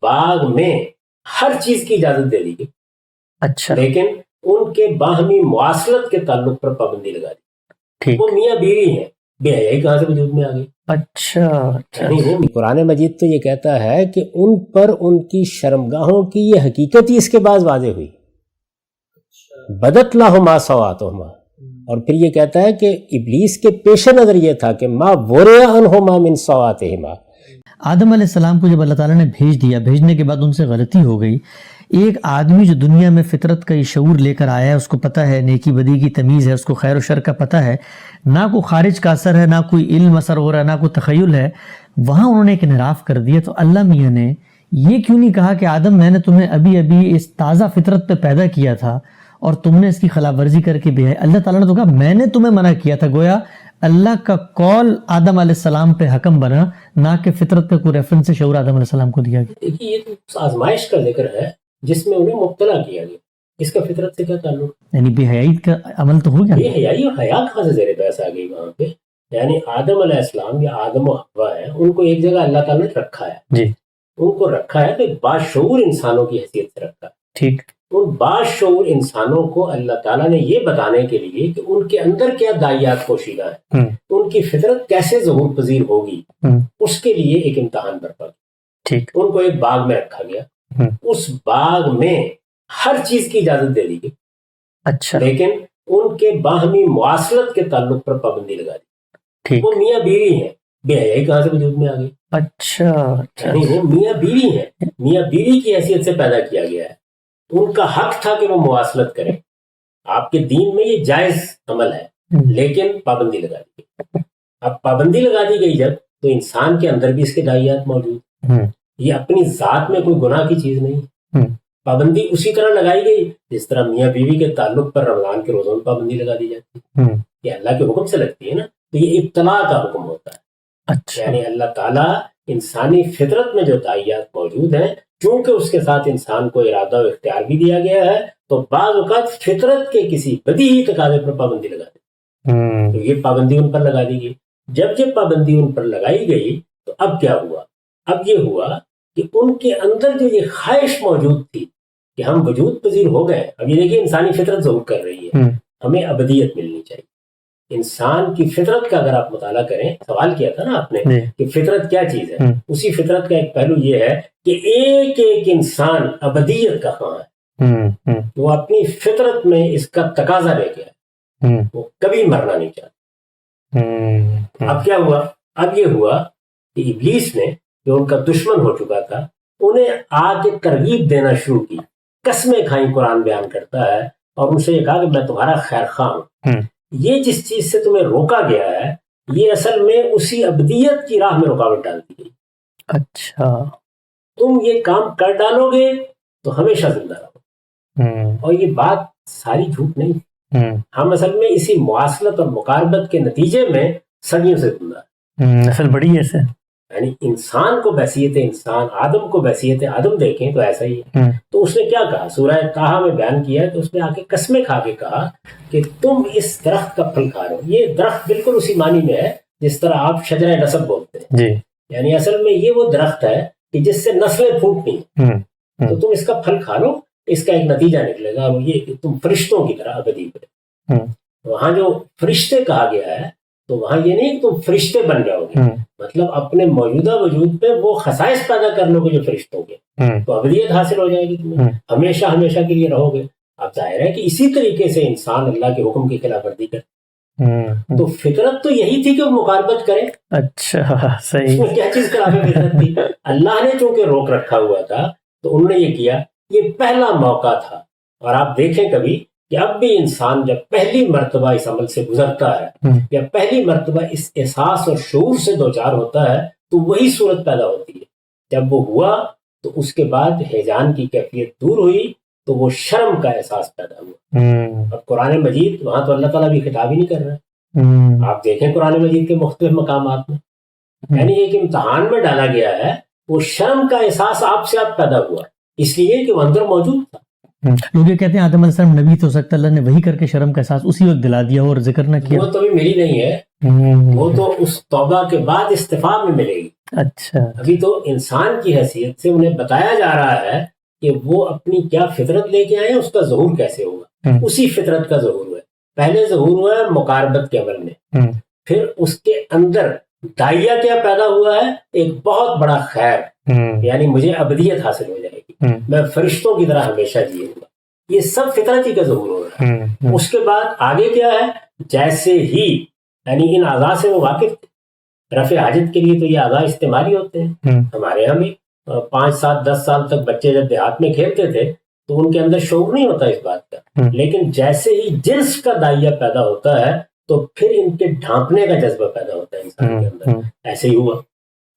باغ میں ہر چیز کی اجازت دے دی گئی. اچھا لیکن ان کے باہمی مواصلت کے تعلق پر پابندی لگا دی. ٹھیک. وہ میاں بیوی ہیں، بے حیائی کہاں سے وجود میں آ گئی؟ اچھا یعنی وہ قرآن مجید تو یہ کہتا ہے کہ ان پر ان کی شرمگاہوں کی یہ حقیقت ہی اس کے بعد واضح ہوئی. بدت لہما سواتہما، اور پھر یہ کہتا ہے کہ ابلیس کے پیش نظر یہ تھا کہ ما وریا عنہما من سواتہما. آدم علیہ السلام کو جب اللہ تعالیٰ نے بھیج دیا، بھیجنے کے بعد ان سے غلطی ہو گئی. ایک آدمی جو دنیا میں فطرت کا یہ شعور لے کر آیا ہے، اس کو پتہ ہے نیکی بدی کی تمیز ہے، اس کو خیر و شر کا پتہ ہے، نہ کوئی خارج کا اثر ہے، نہ کوئی علم اثر ہو رہا ہے، نہ کوئی تخیل ہے، وہاں انہوں نے ایک انحراف کر دیا. تو اللہ میاں نے یہ کیوں نہیں کہا کہ آدم میں نے تمہیں ابھی ابھی اس تازہ فطرت پہ پیدا کیا تھا اور تم نے اس کی خلاف ورزی کر کے بھی ہے؟ اللہ تعالیٰ نے تو کہا میں نے تمہیں منع کیا تھا. گویا اللہ کا قول آدم علیہ السلام پہ حکم بنا، نہ کہ فطرت کا کوئی ریفرنس شعور آدم علیہ السلام کو دیا گیا. دیکھیے یہ تو آزمائش کا ذکر ہے جس میں انہیں مبتلا کیا گیا. اس کا فطرت سے کیا تعلق؟ یعنی بے حیائی کا عمل تو ہو گیا. بے حیائی اور حیا کہاں سے زیر بحث آ گئی وہاں پہ؟ یعنی آدم علیہ السلام یا آدم و حوا ہے، ان کو ایک جگہ اللہ تعالیٰ نے رکھا ہے. جی ان کو رکھا ہے تو باشعور انسانوں کی حیثیت سے رکھا ہے. ٹھیک. ان باشعور انسانوں کو اللہ تعالیٰ نے یہ بتانے کے لیے کہ ان کے اندر کیا داعیات پوشیدہ ہیں، ان کی فطرت کیسے ظہور پذیر ہوگی، اس کے لیے ایک امتحان برپا. ٹھیک. ان کو ایک باغ میں رکھا گیا، اس باغ میں ہر چیز کی اجازت دے دی گئی. اچھا. لیکن ان کے باہمی مواصلت کے تعلق پر پابندی لگا دی. ٹھیک. وہ میاں بیوی ہیں، بے حیائی کہاں سے وجود میں آ گئی؟ اچھا اچھا. یعنی وہ میاں بیوی ہیں، میاں بیوی کی حیثیت سے پیدا کیا گیا ہے. ان کا حق تھا کہ وہ مواصلت کریں. آپ کے دین میں یہ جائز عمل ہے، لیکن پابندی لگا دی گئی. اب پابندی لگا دی گئی جب، تو انسان کے اندر بھی اس کے داعیات موجود. یہ اپنی ذات میں کوئی گناہ کی چیز نہیں. پابندی اسی طرح لگائی گئی جس طرح میاں بیوی کے تعلق پر رمضان کے روزوں میں پابندی لگا دی جاتی ہے. یہ اللہ کے حکم سے لگتی ہے نا، تو یہ ابتلا کا حکم ہوتا ہے. اچھا. یعنی اللہ تعالیٰ انسانی فطرت میں جو داعیات موجود ہیں، چونکہ اس کے ساتھ انسان کو ارادہ و اختیار بھی دیا گیا ہے، تو بعض اوقات فطرت کے کسی بدیہی تقاضے پر پابندی لگا دی. تو یہ پابندی ان پر لگا دی گئی. جب یہ پابندی ان پر لگائی گئی تو اب کیا ہوا؟ اب یہ ہوا کہ ان کے اندر جو یہ خواہش موجود تھی کہ ہم وجود پذیر ہو گئے. اب یہ دیکھیے انسانی فطرت ظہور کر رہی ہے، ہمیں ابدیت ملنی چاہیے. انسان کی فطرت کا اگر آپ مطالعہ کریں، سوال کیا تھا نا آپ نے کہ فطرت کیا چیز ہے، اسی فطرت کا ایک پہلو یہ ہے کہ ایک ایک انسان ابدیت کا خواہاں ہے. وہ اپنی فطرت میں اس کا تقاضا لے کے آئے، وہ کبھی مرنا نہیں چاہتا. اب کیا ہوا؟ اب یہ ہوا کہ ابلیس نے جو ان کا دشمن ہو چکا تھا، انہیں آ کے ترغیب دینا شروع کی. قسمیں کھائیں، قرآن بیان کرتا ہے، اور ان سے یہ کہا کہ میں تمہارا خیر خواہ ہوں. یہ جس چیز سے تمہیں روکا گیا ہے، یہ اصل میں اسی ابدیت کی راہ میں رکاوٹ ڈال دی گئی. اچھا. تم یہ کام کر ڈالو گے تو ہمیشہ زندہ رہو. اور یہ بات ساری جھوٹ نہیں. ہم اصل میں اسی مواصلت اور مقاربت کے نتیجے میں صدیوں سے زندہ ہیں. اصل بڑی ایسے یعنی انسان کو بحیثیت انسان، آدم کو بحیثیت آدم دیکھیں تو ایسا ہی ہے. تو اس نے کیا کہا؟ سورہ طٰہٰ میں بیان کیا ہے کہ اس نے آ کے قسمیں کھا کے کہا کہ تم اس درخت کا پھل کھا رہے ہو. یہ درخت بالکل اسی معنی میں ہے جس طرح آپ شجرہ نسب بولتے ہیں جی. یعنی اصل میں یہ وہ درخت ہے کہ جس سے نسلیں پھوٹنی ہیں. تو تم اس کا پھل کھا لو، اس کا ایک نتیجہ نکلے گا، وہ یہ کہ تم فرشتوں کی طرح ابدی بنے. وہاں جو فرشتے کہا گیا ہے تو وہاں یہ نہیں کہ تم فرشتے بن جاؤ گے، مطلب اپنے موجودہ وجود پہ وہ خصائص پیدا کر لو گے جو فرشتوں کے، تو ابدیت حاصل ہو جائے گی تمہیں، ہمیشہ ہمیشہ کے لیے رہو گے. اب ظاہر ہے کہ اسی طریقے سے انسان اللہ کے حکم کی خلاف ورزی کرے. تو فطرت تو یہی تھی کہ وہ مقاربت کرے. اچھا صحیح. کیا چیز خلاف فطرت تھی؟ اللہ نے چونکہ روک رکھا ہوا تھا تو انہوں نے یہ کیا. یہ پہلا موقع تھا. اور آپ دیکھیں کبھی کہ اب بھی انسان جب پہلی مرتبہ اس عمل سے گزرتا ہے یا پہلی مرتبہ اس احساس اور شعور سے دوچار ہوتا ہے تو وہی صورت پیدا ہوتی ہے. جب وہ ہوا تو اس کے بعد ہیجان کی کیفیت دور ہوئی تو وہ شرم کا احساس پیدا ہوا. اب قرآن مجید وہاں تو اللہ تعالیٰ بھی خطاب ہی نہیں کر رہا ہے. آپ دیکھیں قرآن مجید کے مختلف مقامات میں یعنی ایک امتحان میں ڈالا گیا ہے. وہ شرم کا احساس آپ سے آپ پیدا ہوا اس لیے کہ وہ اندر موجود تھا. لوگ یہ کہتے ہیں آدم علیہ السلام نبی تو ہو سکتا اللہ نے وہی کر کے شرم کا احساس اسی وقت دلا دیا اور ذکر نہ کیا. وہ تو بھی ملی نہیں ہے، وہ تو اس توبہ کے بعد استفاء میں ملے گی. اچھا ابھی تو انسان کی حیثیت سے انہیں بتایا جا رہا ہے کہ وہ اپنی کیا فطرت لے کے آئے ہیں، اس کا ظہور کیسے ہوگا. اسی فطرت کا ظہور ہوا ہے. پہلے ظہور ہوا ہے مقاربت کے عمل میں، پھر اس کے اندر داعیہ کیا پیدا ہوا ہے، ایک بہت بڑا خیر، یعنی مجھے ابدیت حاصل ہو جائے گی، میں فرشتوں کی طرح ہمیشہ جیوں گا. یہ سب فطرت ہی کا ظہور ہو رہا ہے. اس کے بعد آگے کیا ہے، جیسے ہی یعنی ان اعضاء سے وہ واقف تھے. رفع حاجت کے لیے تو یہ اعضاء استعمالی ہوتے ہیں. ہمارے یہاں بھی 5 7 10 سال تک بچے جب دیہات میں کھیلتے تھے تو ان کے اندر شعور نہیں ہوتا اس بات کا، لیکن جیسے ہی جنس کا داعیہ پیدا ہوتا ہے تو پھر ان کے ڈھانپنے کا جذبہ پیدا ہوتا ہے انسان کے اندر. ایسے ہی ہوا.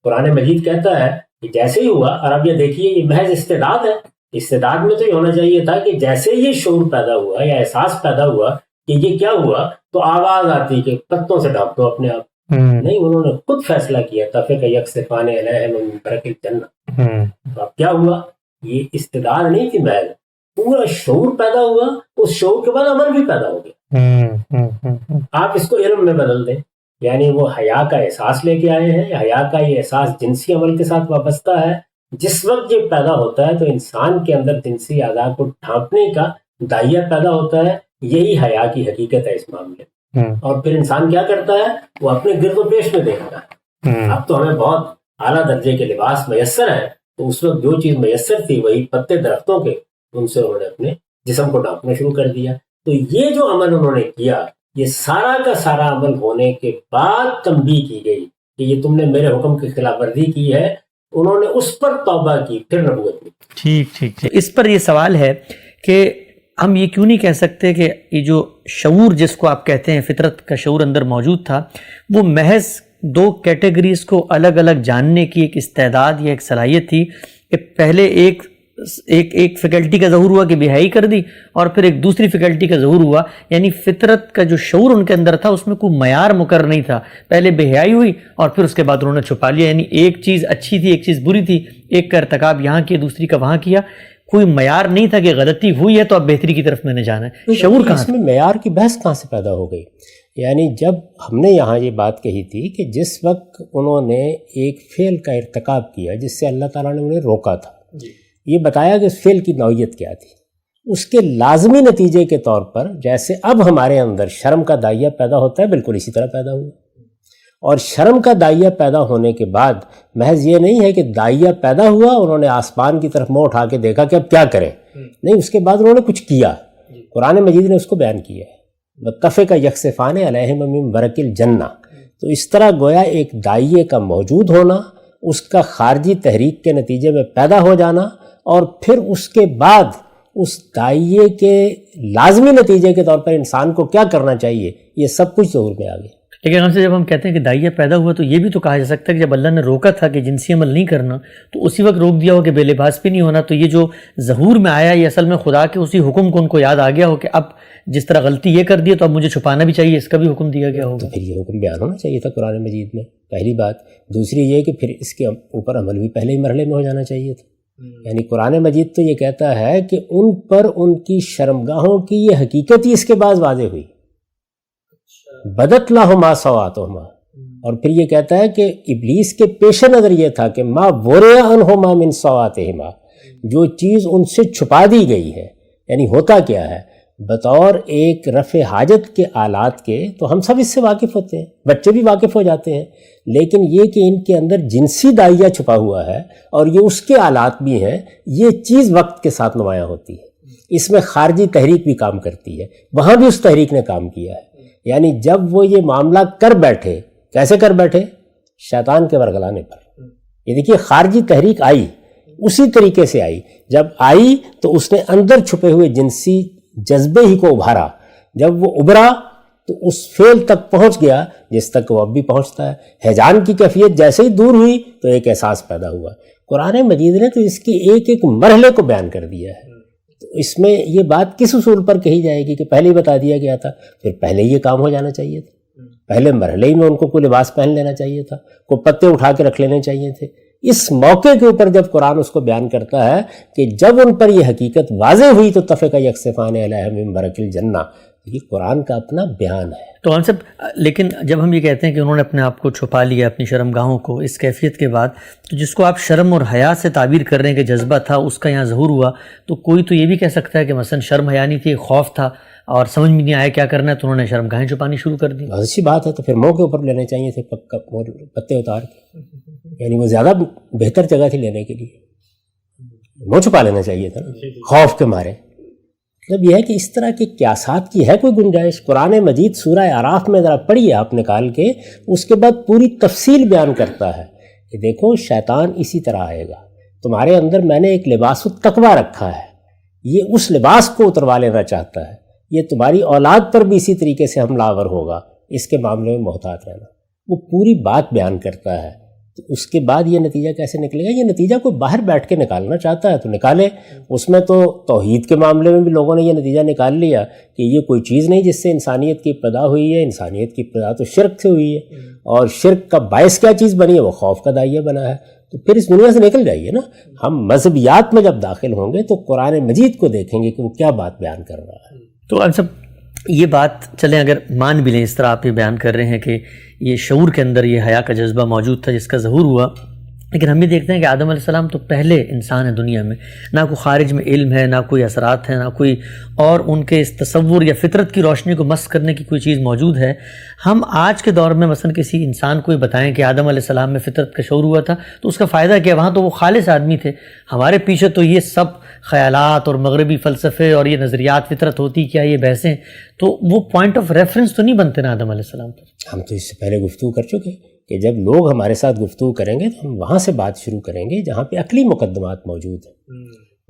قرآن مجید کہتا ہے کہ جیسے ہی ہوا، اور اب یہ دیکھیے یہ محض استعداد ہے. استعداد میں تو یہ ہونا چاہیے تھا کہ جیسے یہ شعور پیدا ہوا یا احساس پیدا ہوا کہ یہ کیا ہوا تو آواز آتی کہ پتوں سے ڈھانپ دو اپنے آپ. نہیں، انہوں نے خود فیصلہ کیا، تفق یکسفان علیہم من برق الجنہ. تو اب کیا ہوا، یہ استعداد نہیں تھی محض، پورا شعور پیدا ہوا. اس شعور کے بعد عمل بھی پیدا ہو گیا. آپ اس کو علم میں بدل دیں، یعنی وہ حیا کا احساس لے کے آئے ہیں. حیا کا یہ احساس جنسی عمل کے ساتھ وابستہ ہے. جس وقت یہ پیدا ہوتا ہے تو انسان کے اندر جنسی اعضاء کو ڈھانپنے کا داعیہ پیدا ہوتا ہے. یہی حیا کی حقیقت ہے اس معاملے. اور پھر انسان کیا کرتا ہے، وہ اپنے گرد و پیش میں دیکھتا ہے. اب تو ہمیں بہت اعلیٰ درجے کے لباس میسر ہیں، تو اس وقت جو چیز میسر تھی وہی پتے درختوں کے، ان سے انہوں نے اپنے جسم کو ڈھانپنا شروع کر دیا. تو یہ جو عمل انہوں نے کیا، یہ سارا کا سارا عمل ہونے کے بعد تنبیہ کی گئی کہ یہ تم نے میرے حکم کی خلاف ورزی کی ہے. انہوں نے اس پر توبہ کی، پھر نبوت کی. ٹھیک. اس پر یہ سوال ہے کہ ہم یہ کیوں نہیں کہہ سکتے کہ یہ جو شعور جس کو آپ کہتے ہیں فطرت کا شعور اندر موجود تھا، وہ محض 2 کیٹیگریز کو الگ الگ جاننے کی ایک استعداد یا ایک صلاحیت تھی کہ پہلے ایک فیکلٹی کا ظہور ہوا کہ بے حیائی کر دی، اور پھر ایک دوسری فیکلٹی کا ظہور ہوا. یعنی فطرت کا جو شعور ان کے اندر تھا اس میں کوئی معیار مقرر نہیں تھا. پہلے بے حیائی ہوئی اور پھر اس کے بعد انہوں نے چھپا لیا. یعنی ایک چیز اچھی تھی، ایک چیز بری تھی، ایک کا ارتکاب یہاں کیا، دوسری کا وہاں کیا. کوئی معیار نہیں تھا کہ غلطی ہوئی ہے تو اب بہتری کی طرف میں نے جانا ہے. شعور کہاں اس میں معیار کی بحث کہاں سے پیدا ہو گئی؟ یعنی جب ہم نے یہاں یہ بات کہی تھی کہ جس وقت انہوں نے ایک فعل کا ارتکاب کیا جس سے اللہ تعالیٰ نے انہیں روکا تھا، یہ بتایا کہ اس فعل کی نوعیت کیا تھی. اس کے لازمی نتیجے کے طور پر جیسے اب ہمارے اندر شرم کا داعیہ پیدا ہوتا ہے، بالکل اسی طرح پیدا ہوا. اور شرم کا داعیہ پیدا ہونے کے بعد محض یہ نہیں ہے کہ داعیہ پیدا ہوا، انہوں نے آسمان کی طرف منہ اٹھا کے دیکھا کہ اب کیا کریں. نہیں، اس کے بعد انہوں نے کچھ کیا. قرآن مجید نے اس کو بیان کیا ہے، وَاتَّفَقَ يَخْصِفَانِ عَلَيْهِمَ مِن بَرَقِ الْجَنَّةِ. تو اس طرح گویا ایک داعیے کا موجود ہونا، اس کا خارجی تحریک کے نتیجے میں پیدا ہو جانا، اور پھر اس کے بعد اس داعیے کے لازمی نتیجے کے طور پر انسان کو کیا کرنا چاہیے، یہ سب کچھ ظہور میں آ گیا. لیکن ہم سے جب ہم کہتے ہیں کہ داعیہ پیدا ہوا تو یہ بھی تو کہا جا سکتا ہے کہ جب اللہ نے روکا تھا کہ جنسی عمل نہیں کرنا تو اسی وقت روک دیا ہو کہ بے لباس بھی نہیں ہونا. تو یہ جو ظہور میں آیا یہ اصل میں خدا کے اسی حکم کو ان کو یاد آ گیا ہو کہ اب جس طرح غلطی یہ کر دی تو اب مجھے چھپانا بھی چاہیے، اس کا بھی حکم دیا گیا ہوگا. تو پھر یہ حکم بیان ہونا چاہیے تھا قرآن مجید میں، پہلی بات. دوسری یہ کہ پھر اس کے اوپر عمل بھی پہلے ہی مرحلے میں ہو جانا چاہیے تھا. یعنی قرآن مجید تو یہ کہتا ہے کہ ان پر ان کی شرمگاہوں کی یہ حقیقت ہی اس کے بعد واضح ہوئی، بدت لہما سواتہما. اور پھر یہ کہتا ہے کہ ابلیس کے پیش نظر یہ تھا کہ ما وریا عنہما من سواتہما، جو چیز ان سے چھپا دی گئی ہے. یعنی ہوتا کیا ہے، بطور ایک رفع حاجت کے آلات کے تو ہم سب اس سے واقف ہوتے ہیں، بچے بھی واقف ہو جاتے ہیں، لیکن یہ کہ ان کے اندر جنسی داعیہ چھپا ہوا ہے اور یہ اس کے آلات بھی ہیں، یہ چیز وقت کے ساتھ نمایاں ہوتی ہے. اس میں خارجی تحریک بھی کام کرتی ہے، وہاں بھی اس تحریک نے کام کیا ہے. یعنی جب وہ یہ معاملہ کر بیٹھے، کیسے کر بیٹھے؟ شیطان کے ورگلانے پر. یہ دیکھیے خارجی تحریک آئی، اسی طریقے سے آئی. جب آئی تو اس نے اندر چھپے ہوئے جنسی جذبے ہی کو ابھارا. جب وہ ابھرا تو اس فعل تک پہنچ گیا جس تک وہ اب بھی پہنچتا ہے. ہیجان کی کیفیت جیسے ہی دور ہوئی تو ایک احساس پیدا ہوا. قرآن مجید نے تو اس کی ایک ایک مرحلے کو بیان کر دیا ہے. تو اس میں یہ بات کس اصول پر کہی جائے گی کہ پہلے ہی بتا دیا گیا تھا، پھر پہلے یہ کام ہو جانا چاہیے تھا، پہلے مرحلے ہی میں ان کو کوئی لباس پہن لینا چاہیے تھا، کوئی پتے اٹھا کے رکھ لینے چاہیے تھے. اس موقع کے اوپر جب قرآن اس کو بیان کرتا ہے کہ جب ان پر یہ حقیقت واضح ہوئی تو تفق یکسفان علیہم من برق الجنہ، یہ قرآن کا اپنا بیان ہے. تو ہم سب لیکن جب ہم یہ کہتے ہیں کہ انہوں نے اپنے آپ کو چھپا لیا اپنی شرمگاہوں کو اس کیفیت کے بعد، تو جس کو آپ شرم اور حیا سے تعبیر کر رہے ہیں کہ جذبہ تھا اس کا یہاں ظہور ہوا، تو کوئی تو یہ بھی کہہ سکتا ہے کہ مثلا شرم حیا نہیں تھی، خوف تھا اور سمجھ میں نہیں آیا کیا کرنا ہے تو انہوں نے شرمگاہیں چھپانی شروع کر دی. بہت اچھی بات ہے. تو پھر منہ کے اوپر لینے چاہیے تھے پتے اتار کے، یعنی وہ زیادہ بہتر جگہ تھی لینے کے لیے. منہ چھپا لینا چاہیے تھا نا خوف کے مارے. مطلب یہ ہے کہ اس طرح کے قیاسات کی ہے کوئی گنجائش؟ قرآن مجید سورہ اعراف میں ذرا پڑھیے آپ نکال کے، اس کے بعد پوری تفصیل بیان کرتا ہے کہ دیکھو شیطان اسی طرح آئے گا، تمہارے اندر میں نے ایک لباس التقویٰ رکھا ہے، یہ اس لباس کو اتروا لینا چاہتا ہے، یہ تمہاری اولاد پر بھی اسی طریقے سے حملہ آور ہوگا، اس کے معاملے میں محتاط رہنا. وہ پوری بات بیان کرتا ہے. تو اس کے بعد یہ نتیجہ کیسے نکلے گا؟ یہ نتیجہ کوئی باہر بیٹھ کے نکالنا چاہتا ہے تو نکالے. اس میں تو توحید کے معاملے میں بھی لوگوں نے یہ نتیجہ نکال لیا کہ یہ کوئی چیز نہیں جس سے انسانیت کی ابتدا ہوئی ہے. انسانیت کی ابتدا تو شرک سے ہوئی ہے، اور شرک کا باعث کیا چیز بنی ہے؟ وہ خوف کا داعیہ بنا ہے. تو پھر اس دنیا سے نکل جائیے نا. ہم مذہبیات میں جب داخل ہوں گے تو قرآن مجید کو دیکھیں گے کہ وہ کیا بات بیان کر رہا ہے. تو ہم سب یہ بات چلیں اگر مان بھی لیں اس طرح آپ یہ بیان کر رہے ہیں کہ یہ شعور کے اندر یہ حیا کا جذبہ موجود تھا جس کا ظہور ہوا، لیکن ہم یہ دیکھتے ہیں کہ آدم علیہ السلام تو پہلے انسان ہے دنیا میں، نہ کوئی خارج میں علم ہے، نہ کوئی اثرات ہیں، نہ کوئی اور ان کے اس تصور یا فطرت کی روشنی کو مس کرنے کی کوئی چیز موجود ہے. ہم آج کے دور میں مثلا کسی انسان کو یہ بتائیں کہ آدم علیہ السلام میں فطرت کا شعور ہوا تھا تو اس کا فائدہ کیا؟ وہاں تو وہ خالص آدمی تھے، ہمارے پیچھے تو یہ سب خیالات اور مغربی فلسفے اور یہ نظریات فطرت ہوتی کیا، یہ بحثیں، تو وہ پوائنٹ آف ریفرنس تو نہیں بنتے نا آدم علیہ السلام پر. ہم تو اس سے پہلے گفتگو کر چکے کہ جب لوگ ہمارے ساتھ گفتگو کریں گے تو ہم وہاں سے بات شروع کریں گے جہاں پہ عقلی مقدمات موجود ہیں.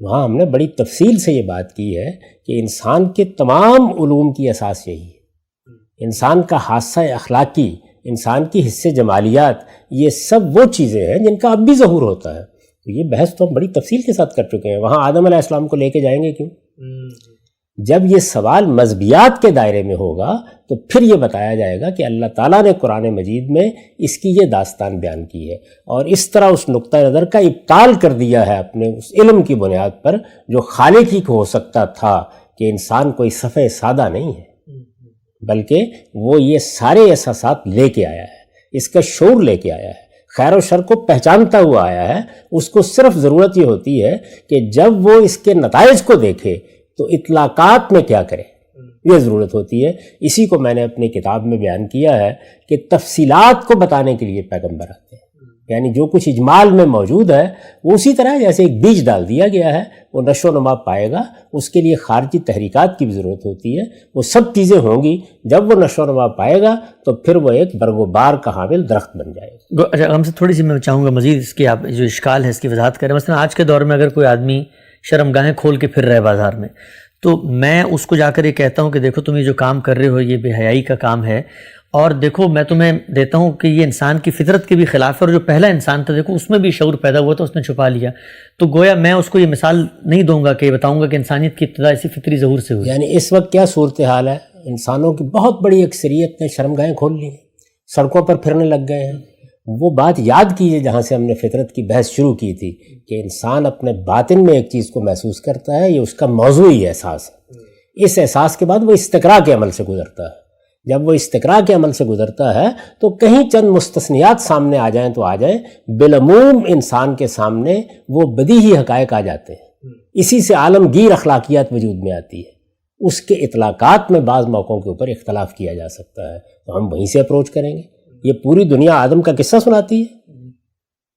وہاں ہم نے بڑی تفصیل سے یہ بات کی ہے کہ انسان کے تمام علوم کی اساس یہی ہے. انسان کا حادثہ اخلاقی، انسان کی حص جمالیات، یہ سب وہ چیزیں ہیں جن کا اب بھی ظہور ہوتا ہے. تو یہ بحث تو ہم بڑی تفصیل کے ساتھ کر چکے ہیں. وہاں آدم علیہ السلام کو لے کے جائیں گے کیوں؟ جب یہ سوال مذہبیات کے دائرے میں ہوگا تو پھر یہ بتایا جائے گا کہ اللہ تعالیٰ نے قرآن مجید میں اس کی یہ داستان بیان کی ہے، اور اس طرح اس نقطہ نظر کا ابطال کر دیا ہے اپنے اس علم کی بنیاد پر جو خالق ہی کو ہو سکتا تھا کہ انسان کوئی صفحہ سادہ نہیں ہے، بلکہ وہ یہ سارے احساسات لے کے آیا ہے، اس کا شعور لے کے آیا ہے، خیر و شر کو پہچانتا ہوا آیا ہے. اس کو صرف ضرورت یہ ہوتی ہے کہ جب وہ اس کے نتائج کو دیکھے تو اطلاقات میں کیا کرے، یہ ضرورت ہوتی ہے. اسی کو میں نے اپنی کتاب میں بیان کیا ہے کہ تفصیلات کو بتانے کے لیے پیغمبر آتے ہیں. یعنی جو کچھ اجمال میں موجود ہے وہ اسی طرح جیسے ایک بیج ڈال دیا گیا ہے وہ نشو و نما پائے گا. اس کے لیے خارجی تحریکات کی بھی ضرورت ہوتی ہے. وہ سب چیزیں ہوں گی، جب وہ نشو و نما پائے گا تو پھر وہ ایک برگ و بار کا حامل درخت بن جائے گا. اچھا، ہم سے تھوڑی سی میں چاہوں گا مزید اس کی آپ جو اشکال ہے اس کی وضاحت کریں. مثلا آج کے دور میں اگر کوئی آدمی شرمگاہیں کھول کے پھر رہے بازار میں تو میں اس کو جا کر یہ کہتا ہوں کہ دیکھو تم یہ جو کام کر رہے ہو یہ بے حیائی کا کام ہے، اور دیکھو میں تمہیں دیتا ہوں کہ یہ انسان کی فطرت کے بھی خلاف ہے، اور جو پہلا انسان تھا دیکھو اس میں بھی شعور پیدا ہوا تھا، اس نے چھپا لیا. تو گویا میں اس کو یہ مثال نہیں دوں گا کہ بتاؤں گا کہ انسانیت کی ابتدا اسی فطری ظہور سے ہوئی. یعنی اس وقت کیا صورتحال ہے؟ انسانوں کی بہت بڑی اکثریت نے شرمگاہیں کھول لی ہیں، سڑکوں پر پھرنے لگ گئے ہیں. وہ بات یاد کیجیے جہاں سے ہم نے فطرت کی بحث شروع کی تھی کہ انسان اپنے باطن میں ایک چیز کو محسوس کرتا ہے، یہ اس کا موضوعی احساس ہے. اس احساس کے بعد وہ استقراء کے عمل سے گزرتا ہے. جب وہ استقراء کے عمل سے گزرتا ہے تو کہیں چند مستثنیات سامنے آ جائیں تو آ جائیں، بالعموم انسان کے سامنے وہ بدیہی حقائق آ جاتے ہیں. اسی سے عالمگیر اخلاقیات وجود میں آتی ہے. اس کے اطلاقات میں بعض موقعوں کے اوپر اختلاف کیا جا سکتا ہے، تو ہم وہیں سے اپروچ کریں گے. یہ پوری دنیا آدم کا قصہ سناتی ہے.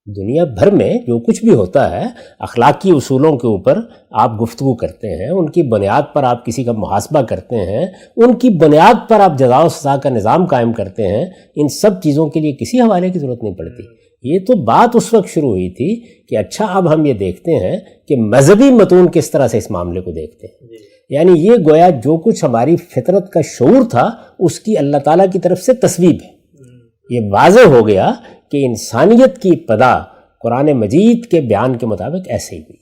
دنیا بھر میں جو کچھ بھی ہوتا ہے اخلاقی اصولوں کے اوپر آپ گفتگو کرتے ہیں، ان کی بنیاد پر آپ کسی کا محاسبہ کرتے ہیں، ان کی بنیاد پر آپ جزا و سزا کا نظام قائم کرتے ہیں. ان سب چیزوں کے لیے کسی حوالے کی ضرورت نہیں پڑتی. یہ تو بات اس وقت شروع ہوئی تھی کہ اچھا اب ہم یہ دیکھتے ہیں کہ مذہبی متون کس طرح سے اس معاملے کو دیکھتے ہیں. یعنی یہ گویا جو کچھ ہماری فطرت کا شعور تھا اس کی اللہ تعالیٰ کی طرف سے تصویب ہے. یہ واضح ہو گیا کہ انسانیت کی ابتدا قرآن مجید کے بیان کے مطابق ایسے ہی ہوئی،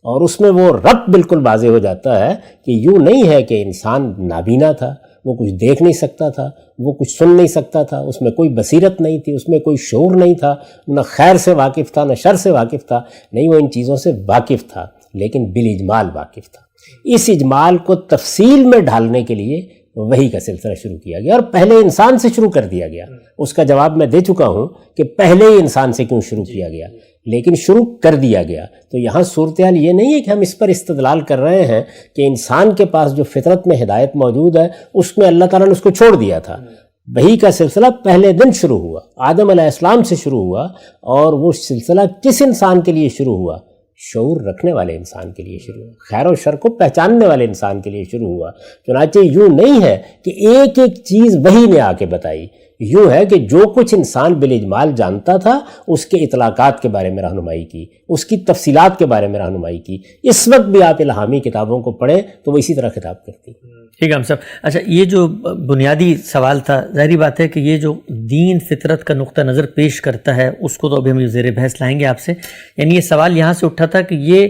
اور اس میں وہ ربط بالکل واضح ہو جاتا ہے کہ یوں نہیں ہے کہ انسان نابینا تھا، وہ کچھ دیکھ نہیں سکتا تھا، وہ کچھ سن نہیں سکتا تھا، اس میں کوئی بصیرت نہیں تھی، اس میں کوئی شعور نہیں تھا، نہ خیر سے واقف تھا نہ شر سے واقف تھا. نہیں، وہ ان چیزوں سے واقف تھا لیکن بالاجمال واقف تھا. اس اجمال کو تفصیل میں ڈھالنے کے لیے وحی کا سلسلہ شروع کیا گیا، اور پہلے انسان سے شروع کر دیا گیا۔ اس کا جواب میں دے چکا ہوں کہ پہلے ہی انسان سے کیوں شروع کیا گیا، لیکن شروع کر دیا گیا۔ تو یہاں صورتحال یہ نہیں ہے کہ ہم اس پر استدلال کر رہے ہیں کہ انسان کے پاس جو فطرت میں ہدایت موجود ہے اس میں اللہ تعالیٰ نے اس کو چھوڑ دیا تھا۔ وحی کا سلسلہ پہلے دن شروع ہوا، آدم علیہ السلام سے شروع ہوا، اور وہ سلسلہ کس انسان کے لیے شروع ہوا؟ شعور رکھنے والے انسان کے لیے شروع ہوا، خیر و شر کو پہچاننے والے انسان کے لیے شروع ہوا۔ چنانچہ یوں نہیں ہے کہ ایک ایک چیز وحی نے آ کے بتائی، یوں ہے کہ جو کچھ انسان بالاجمال جانتا تھا اس کے اطلاقات کے بارے میں رہنمائی کی، اس کی تفصیلات کے بارے میں رہنمائی کی۔ اس وقت بھی آپ الہامی کتابوں کو پڑھیں تو وہ اسی طرح خطاب کرتی ہیں۔ ٹھیک ہے ہم صاحب، اچھا یہ جو بنیادی سوال تھا، ظاہری بات ہے کہ یہ جو دین فطرت کا نقطہ نظر پیش کرتا ہے اس کو تو ابھی ہم زیر بحث لائیں گے آپ سے، یعنی یہ سوال یہاں سے اٹھا تھا کہ یہ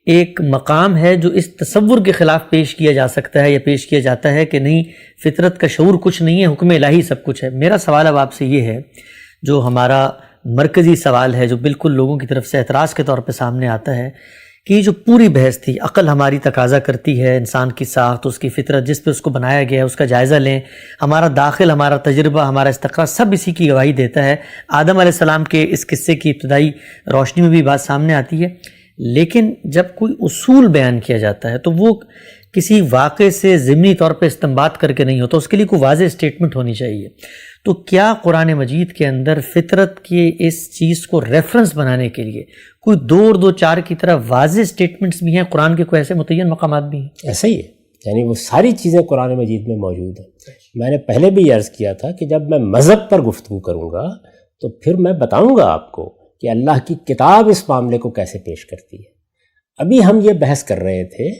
ایک مقام ہے جو اس تصور کے خلاف پیش کیا جا سکتا ہے یا پیش کیا جاتا ہے کہ نہیں فطرت کا شعور کچھ نہیں ہے، حکم الہی سب کچھ ہے۔ میرا سوال اب آپ سے یہ ہے، جو ہمارا مرکزی سوال ہے جو بالکل لوگوں کی طرف سے اعتراض کے طور پہ سامنے آتا ہے، کہ یہ جو پوری بحث تھی، عقل ہماری تقاضا کرتی ہے انسان کی ساخت، اس کی فطرت جس پہ اس کو بنایا گیا ہے اس کا جائزہ لیں، ہمارا داخل، ہمارا تجربہ، ہمارا استقرار سب اسی کی گواہی دیتا ہے۔ آدم علیہ السلام کے اس قصے کی ابتدائی روشنی میں بھی بات سامنے آتی ہے، لیکن جب کوئی اصول بیان کیا جاتا ہے تو وہ کسی واقعے سے ضمنی طور پہ استنباط کر کے نہیں ہوتا، اس کے لیے کوئی واضح اسٹیٹمنٹ ہونی چاہیے۔ تو کیا قرآن مجید کے اندر فطرت کی اس چیز کو ریفرنس بنانے کے لیے کوئی 2 اور 2 4 کی طرح واضح اسٹیٹمنٹس بھی ہیں؟ قرآن کے کوئی ایسے متعین مقامات بھی ہیں؟ ایسا ہی ہے، یعنی وہ ساری چیزیں قرآن مجید میں موجود ہیں۔ میں نے پہلے بھی عرض کیا تھا کہ جب میں مذہب پر گفتگو کروں گا تو پھر میں بتاؤں گا آپ کو کہ اللہ کی کتاب اس معاملے کو کیسے پیش کرتی ہے۔ ابھی ہم یہ بحث کر رہے تھے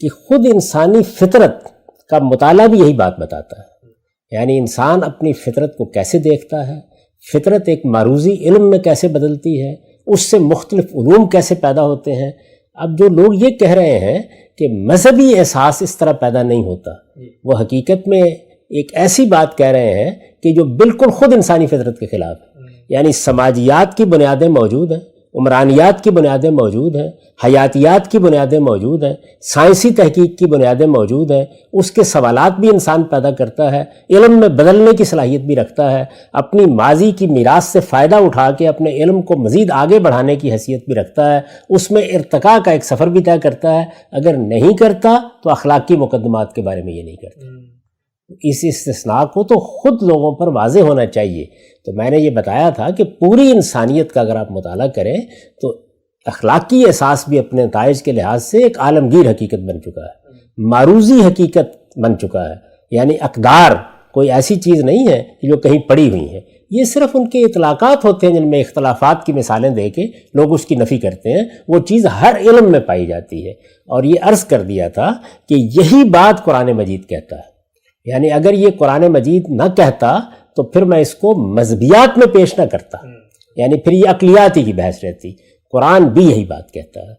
کہ خود انسانی فطرت کا مطالعہ بھی یہی بات بتاتا ہے، یعنی انسان اپنی فطرت کو کیسے دیکھتا ہے، فطرت ایک معروضی علم میں کیسے بدلتی ہے، اس سے مختلف علوم کیسے پیدا ہوتے ہیں۔ اب جو لوگ یہ کہہ رہے ہیں کہ مذہبی احساس اس طرح پیدا نہیں ہوتا، وہ حقیقت میں ایک ایسی بات کہہ رہے ہیں کہ جو بالکل خود انسانی فطرت کے خلاف ہے۔ یعنی سماجیات کی بنیادیں موجود ہیں، عمرانیات کی بنیادیں موجود ہیں، حیاتیات کی بنیادیں موجود ہیں، سائنسی تحقیق کی بنیادیں موجود ہیں، اس کے سوالات بھی انسان پیدا کرتا ہے، علم میں بدلنے کی صلاحیت بھی رکھتا ہے، اپنی ماضی کی میراث سے فائدہ اٹھا کے اپنے علم کو مزید آگے بڑھانے کی حیثیت بھی رکھتا ہے، اس میں ارتقاء کا ایک سفر بھی طے کرتا ہے۔ اگر نہیں کرتا تو اخلاقی مقدمات کے بارے میں یہ نہیں کرتا۔ اس استثناء کو تو خود لوگوں پر واضح ہونا چاہیے۔ تو میں نے یہ بتایا تھا کہ پوری انسانیت کا اگر آپ مطالعہ کریں تو اخلاقی احساس بھی اپنے نتائج کے لحاظ سے ایک عالمگیر حقیقت بن چکا ہے، معروضی حقیقت بن چکا ہے۔ یعنی اقدار کوئی ایسی چیز نہیں ہے جو کہیں پڑی ہوئی ہیں، یہ صرف ان کے اطلاقات ہوتے ہیں جن میں اختلافات کی مثالیں دے کے لوگ اس کی نفی کرتے ہیں، وہ چیز ہر علم میں پائی جاتی ہے۔ اور یہ عرض کر دیا تھا کہ یہی بات قرآن مجید کہتا ہے، یعنی اگر یہ قرآن مجید نہ کہتا تو پھر میں اس کو مذہبیات میں پیش نہ کرتا، یعنی پھر یہ عقلیاتی کی بحث رہتی۔ قرآن بھی یہی بات کہتا ہے۔